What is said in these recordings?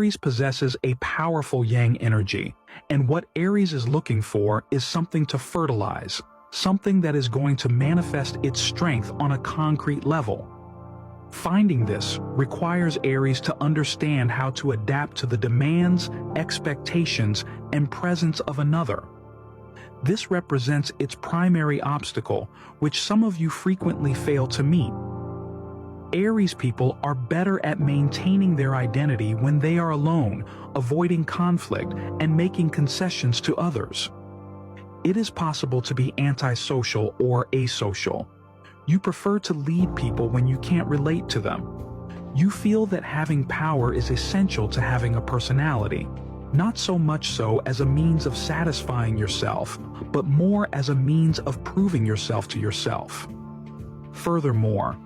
Aries possesses a powerful yang energy, and what Aries is looking for is something to fertilize, something that is going to manifest its strength on a concrete level. Finding this requires Aries to understand how to adapt to the demands, expectations, and presence of another. This represents its primary obstacle, which some of you frequently fail to meet. Aries people are better at maintaining their identity when they are alone, avoiding conflict, and making concessions to others. It is possible to be antisocial or asocial. You prefer to lead people when you can't relate to them. You feel that having power is essential to having a personality, not so much so as a means of satisfying yourself, but more as a means of proving yourself to yourself. Furthermore,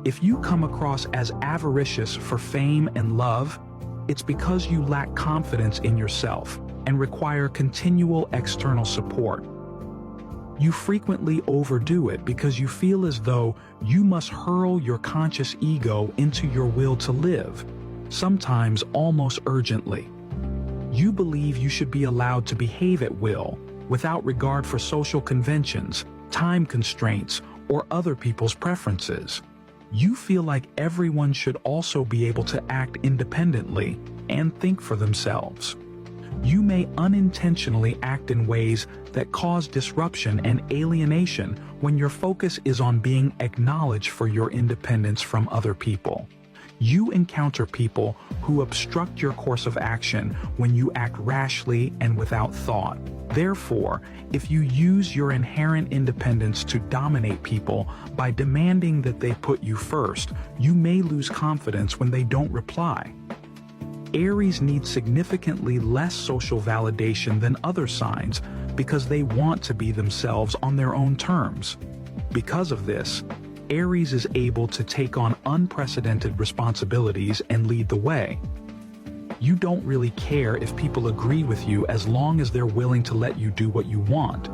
if you come across as avaricious for fame and love, it's because you lack confidence in yourself and require continual external support. You frequently overdo it because you feel as though you must hurl your conscious ego into your will to live, sometimes almost urgently. You believe you should be allowed to behave at will, without regard for social conventions, time constraints, or other people's preferences. You feel like everyone should also be able to act independently and think for themselves. You may unintentionally act in ways that cause disruption and alienation when your focus is on being acknowledged for your independence from other people. You encounter people who obstruct your course of action when you act rashly and without thought. Therefore, if you use your inherent independence to dominate people by demanding that they put you first, you may lose confidence when they don't reply. Aries need significantly less social validation than other signs because they want to be themselves on their own terms. Because of this, Aries is able to take on unprecedented responsibilities and lead the way. You don't really care if people agree with you as long as they're willing to let you do what you want.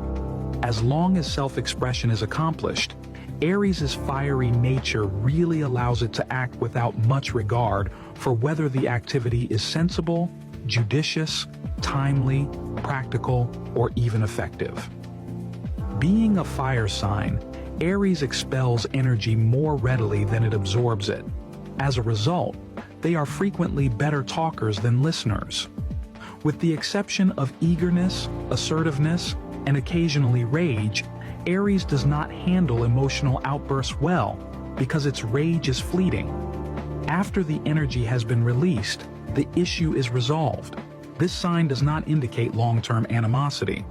As long as self-expression is accomplished, Aries' fiery nature really allows it to act without much regard for whether the activity is sensible, judicious, timely, practical, or even effective. Being a fire sign, Aries expels energy more readily than it absorbs it. As a result, they are frequently better talkers than listeners. With the exception of eagerness, assertiveness, and occasionally rage, Aries does not handle emotional outbursts well because its rage is fleeting. After the energy has been released, the issue is resolved. This sign does not indicate long-term animosity.